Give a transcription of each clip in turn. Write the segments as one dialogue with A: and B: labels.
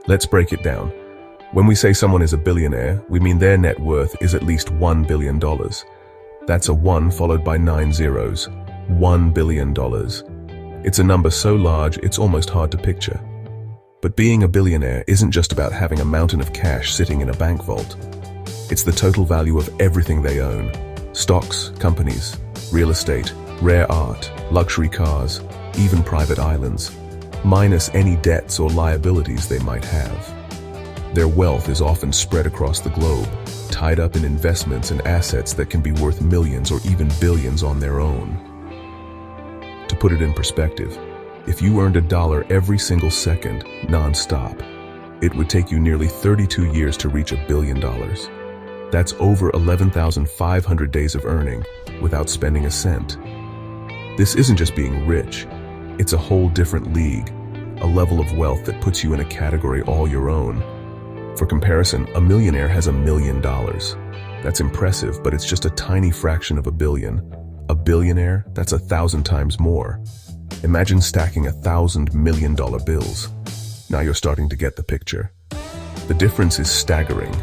A: Let's break it down. When we say someone is a billionaire, we mean their net worth is at least $1 billion. That's a 1 followed by 9 zeros. $1 billion. It's a number so large it's almost hard to picture. But being a billionaire isn't just about having a mountain of cash sitting in a bank vault. It's the total value of everything they own. Stocks, companies, real estate, rare art, luxury cars, even private islands, minus any debts or liabilities they might have. Their wealth is often spread across the globe, tied up in investments and assets that can be worth millions or even billions on their own. To put it in perspective, if you earned $1 every single second, non-stop, it would take you nearly 32 years to reach $1 billion. That's over 11,500 days of earning without spending a cent. This isn't just being rich, it's a whole different league, a level of wealth that puts you in a category all your own. For comparison, a millionaire has $1 million. That's impressive, but it's just a tiny fraction of $1 billion. A billionaire, that's 1,000 times more. Imagine stacking $1,000 million bills. Now you're starting to get the picture. The difference is staggering.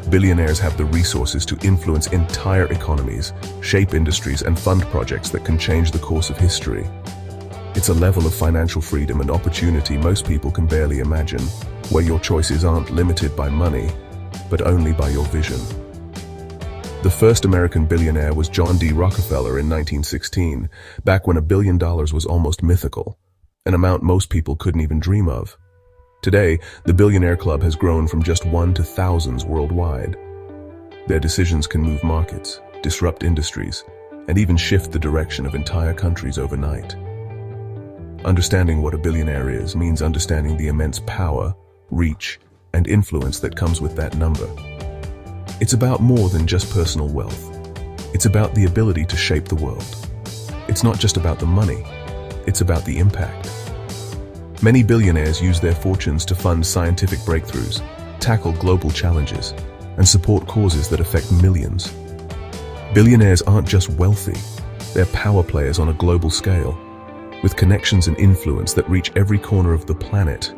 A: Billionaires have the resources to influence entire economies, shape industries, and fund projects that can change the course of history. It's a level of financial freedom and opportunity most people can barely imagine, where your choices aren't limited by money, but only by your vision. The first American billionaire was John D. Rockefeller in 1916, back when $1 billion was almost mythical, an amount most people couldn't even dream of. Today, the Billionaire Club has grown from just one to thousands worldwide. Their decisions can move markets, disrupt industries, and even shift the direction of entire countries overnight. Understanding what a billionaire is means understanding the immense power, reach, and influence that comes with that number. It's about more than just personal wealth. It's about the ability to shape the world. It's not just about the money, it's about the impact. Many billionaires use their fortunes to fund scientific breakthroughs, tackle global challenges, and support causes that affect millions. Billionaires aren't just wealthy, they're power players on a global scale, with connections and influence that reach every corner of the planet.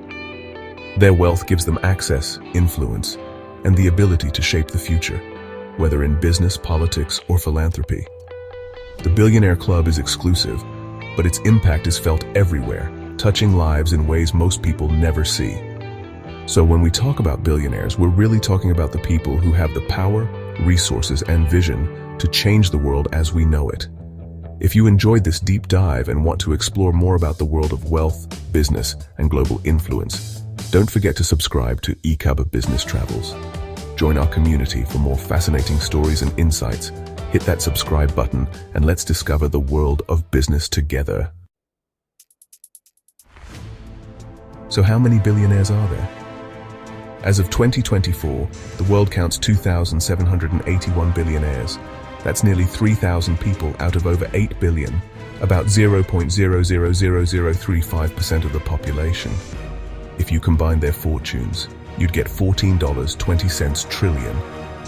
A: Their wealth gives them access, influence, and the ability to shape the future, whether in business, politics, or philanthropy. The Billionaire Club is exclusive, but its impact is felt everywhere, touching lives in ways most people never see. So when we talk about billionaires, we're really talking about the people who have the power, resources, and vision to change the world as we know it. If you enjoyed this deep dive and want to explore more about the world of wealth, business, and global influence, don't forget to subscribe to Ikab Business Travels. Join our community for more fascinating stories and insights. Hit that subscribe button and let's discover the world of business together. So how many billionaires are there? As of 2024, the world counts 2,781 billionaires. That's nearly 3,000 people out of over 8 billion, about 0.00035% of the population. If you combine their fortunes, you'd get $14.20 trillion,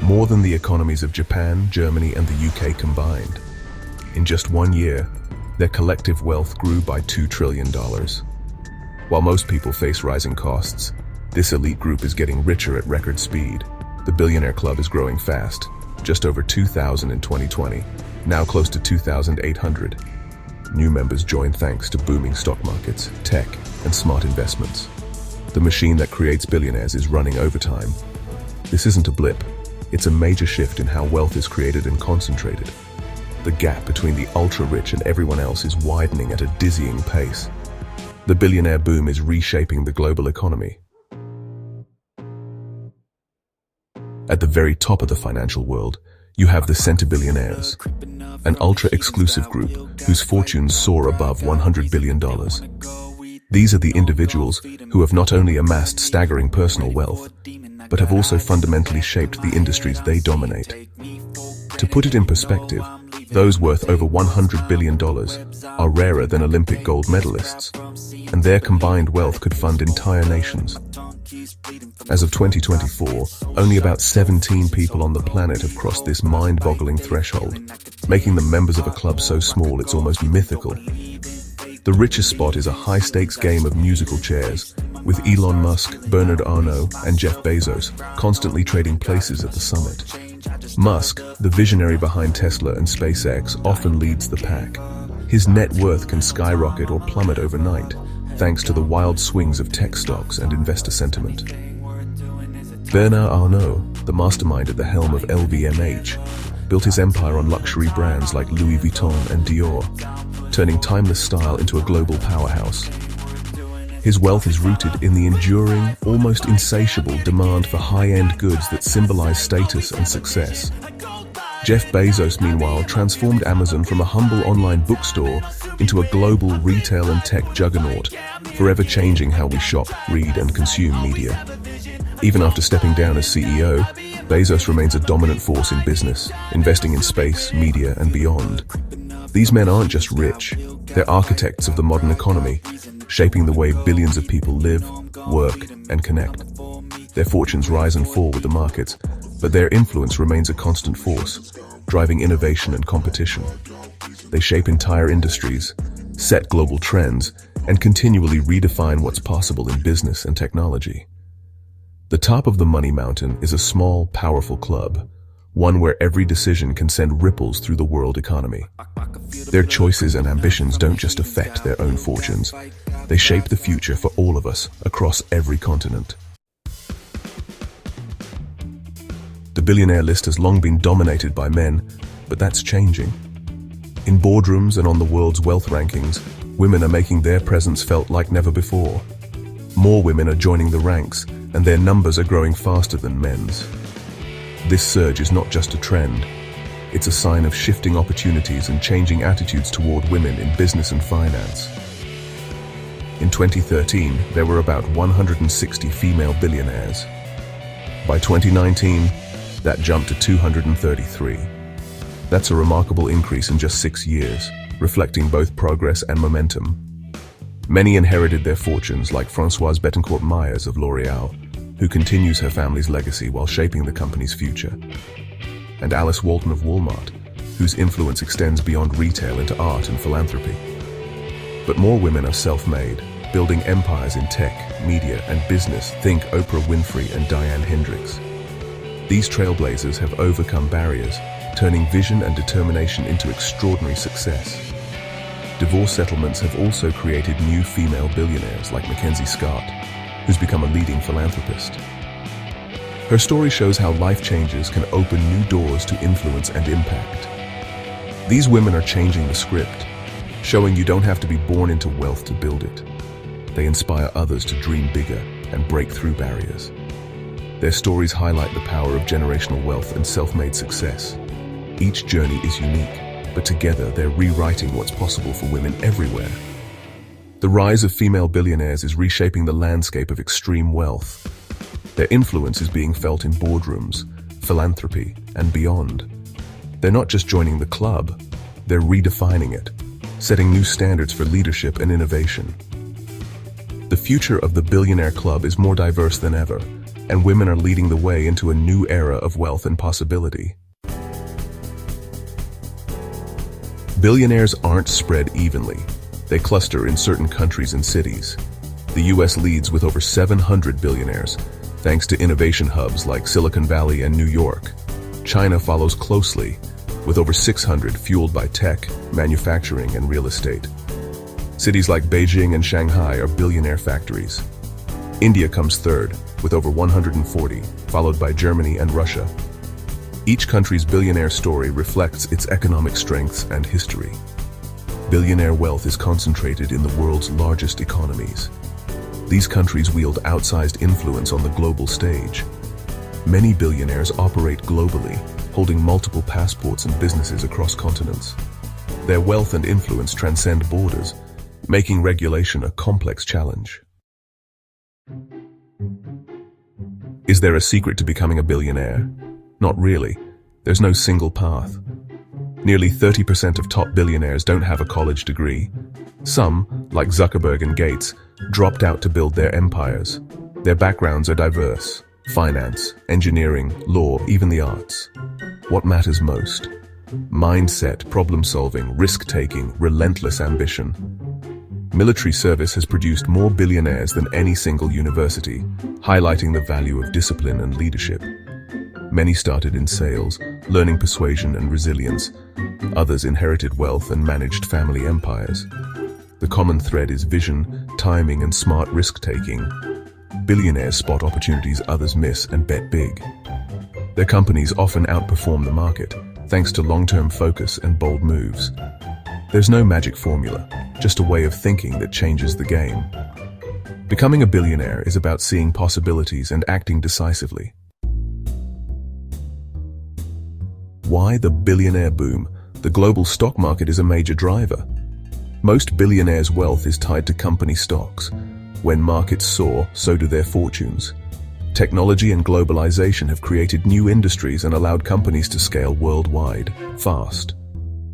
A: more than the economies of Japan, Germany, and the UK combined. In just 1 year, their collective wealth grew by $2 trillion. While most people face rising costs, this elite group is getting richer at record speed. The Billionaire Club is growing fast, just over 2,000 in 2020, now close to 2,800. New members joined thanks to booming stock markets, tech, and smart investments. The machine that creates billionaires is running overtime. This isn't a blip, it's a major shift in how wealth is created and concentrated. The gap between the ultra-rich and everyone else is widening at a dizzying pace. The billionaire boom is reshaping the global economy. At the very top of the financial world, you have the centibillionaires, an ultra-exclusive group whose fortunes soar above $100 billion. These are the individuals who have not only amassed staggering personal wealth, but have also fundamentally shaped the industries they dominate. To put it in perspective, those worth over $100 billion are rarer than Olympic gold medalists, and their combined wealth could fund entire nations. As of 2024, only about 17 people on the planet have crossed this mind-boggling threshold, making them members of a club so small it's almost mythical. The richest spot is a high-stakes game of musical chairs, with Elon Musk, Bernard Arnault, and Jeff Bezos constantly trading places at the summit. Musk, the visionary behind Tesla and SpaceX, often leads the pack. His net worth can skyrocket or plummet overnight, thanks to the wild swings of tech stocks and investor sentiment. Bernard Arnault, the mastermind at the helm of LVMH, built his empire on luxury brands like Louis Vuitton and Dior, turning timeless style into a global powerhouse. His wealth is rooted in the enduring, almost insatiable demand for high-end goods that symbolize status and success. Jeff Bezos, meanwhile, transformed Amazon from a humble online bookstore into a global retail and tech juggernaut, forever changing how we shop, read, and consume media. Even after stepping down as CEO, Bezos remains a dominant force in business, investing in space, media, and beyond. These men aren't just rich, they're architects of the modern economy, shaping the way billions of people live, work, and connect. Their fortunes rise and fall with the markets, but their influence remains a constant force, driving innovation and competition. They shape entire industries, set global trends, and continually redefine what's possible in business and technology. The top of the money mountain is a small, powerful club, one where every decision can send ripples through the world economy. Their choices and ambitions don't just affect their own fortunes, they shape the future for all of us across every continent. The billionaire list has long been dominated by men, but that's changing. In boardrooms and on the world's wealth rankings, women are making their presence felt like never before. More women are joining the ranks, and their numbers are growing faster than men's. This surge is not just a trend, it's a sign of shifting opportunities and changing attitudes toward women in business and finance. In 2013, there were about 160 female billionaires. By 2019, that jumped to 233. That's a remarkable increase in just 6 years, reflecting both progress and momentum. Many inherited their fortunes, like Françoise Bettencourt-Meyers of L'Oréal, who continues her family's legacy while shaping the company's future. And Alice Walton of Walmart, whose influence extends beyond retail into art and philanthropy. But more women are self-made, building empires in tech, media, and business. Think Oprah Winfrey and Diane Hendricks. These trailblazers have overcome barriers, turning vision and determination into extraordinary success. Divorce settlements have also created new female billionaires like Mackenzie Scott, who's become a leading philanthropist. Her story shows how life changes can open new doors to influence and impact. These women are changing the script, showing you don't have to be born into wealth to build it. They inspire others to dream bigger and break through barriers. Their stories highlight the power of generational wealth and self-made success. Each journey is unique, but together they're rewriting what's possible for women everywhere. The rise of female billionaires is reshaping the landscape of extreme wealth. Their influence is being felt in boardrooms, philanthropy, and beyond. They're not just joining the club, they're redefining it, setting new standards for leadership and innovation. The future of the Billionaire Club is more diverse than ever, and women are leading the way into a new era of wealth and possibility. Billionaires aren't spread evenly. They cluster in certain countries and cities. The US leads with over 700 billionaires, thanks to innovation hubs like Silicon Valley and New York. China follows closely, with over 600 fueled by tech, manufacturing, and real estate. Cities like Beijing and Shanghai are billionaire factories. India comes third, with over 140, followed by Germany and Russia. Each country's billionaire story reflects its economic strengths and history. Billionaire wealth is concentrated in the world's largest economies. These countries wield outsized influence on the global stage. Many billionaires operate globally, holding multiple passports and businesses across continents. Their wealth and influence transcend borders, making regulation a complex challenge. Is there a secret to becoming a billionaire? Not really. There's no single path. Nearly 30% of top billionaires don't have a college degree. Some, like Zuckerberg and Gates, dropped out to build their empires. Their backgrounds are diverse: finance, engineering, law, even the arts. What matters most? Mindset, problem-solving, risk-taking, relentless ambition. Military service has produced more billionaires than any single university, highlighting the value of discipline and leadership. Many started in sales, learning persuasion and resilience. Others inherited wealth and managed family empires. The common thread is vision, timing, and smart risk-taking. Billionaires spot opportunities others miss and bet big. Their companies often outperform the market, thanks to long-term focus and bold moves. There's no magic formula, just a way of thinking that changes the game. Becoming a billionaire is about seeing possibilities and acting decisively. Why the billionaire boom? The global stock market is a major driver. Most billionaires' wealth is tied to company stocks. When markets soar, so do their fortunes. Technology and globalization have created new industries and allowed companies to scale worldwide, fast.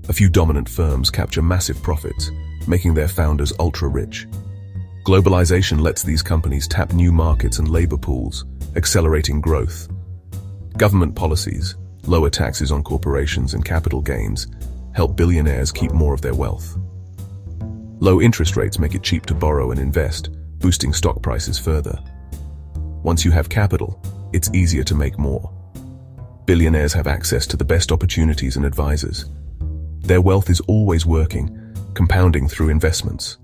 A: A few dominant firms capture massive profits, making their founders ultra-rich. Globalization lets these companies tap new markets and labor pools, accelerating growth. Government policies, lower taxes on corporations and capital gains, help billionaires keep more of their wealth. Low interest rates make it cheap to borrow and invest, boosting stock prices further. Once you have capital, it's easier to make more. Billionaires have access to the best opportunities and advisors. Their wealth is always working, compounding through investments.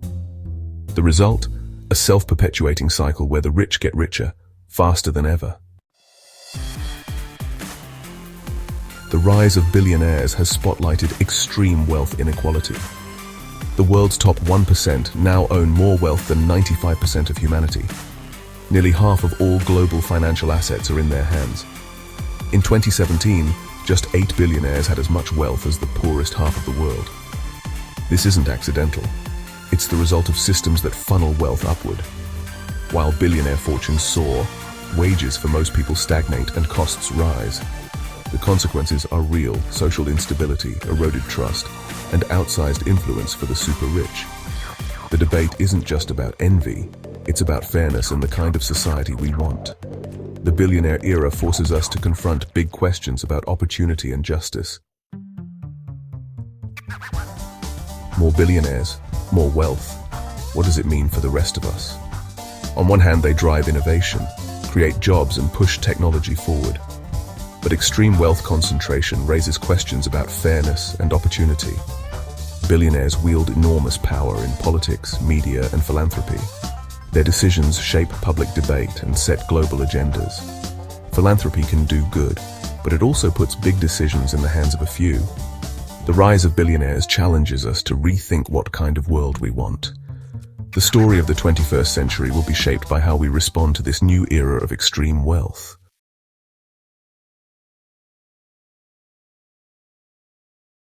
A: The result? A self-perpetuating cycle where the rich get richer, faster than ever. The rise of billionaires has spotlighted extreme wealth inequality. The world's top 1% now own more wealth than 95% of humanity. Nearly half of all global financial assets are in their hands. In 2017, just 8 billionaires had as much wealth as the poorest half of the world. This isn't accidental. It's the result of systems that funnel wealth upward. While billionaire fortunes soar, wages for most people stagnate and costs rise. The consequences are real: social instability, eroded trust, and outsized influence for the super rich. The debate isn't just about envy, it's about fairness and the kind of society we want. The billionaire era forces us to confront big questions about opportunity and justice. More billionaires, more wealth. What does it mean for the rest of us? On one hand, they drive innovation, create jobs, and push technology forward. But extreme wealth concentration raises questions about fairness and opportunity. Billionaires wield enormous power in politics, media, and philanthropy. Their decisions shape public debate and set global agendas. Philanthropy can do good, but it also puts big decisions in the hands of a few. The rise of billionaires challenges us to rethink what kind of world we want. The story of the 21st century will be shaped by how we respond to this new era of extreme wealth.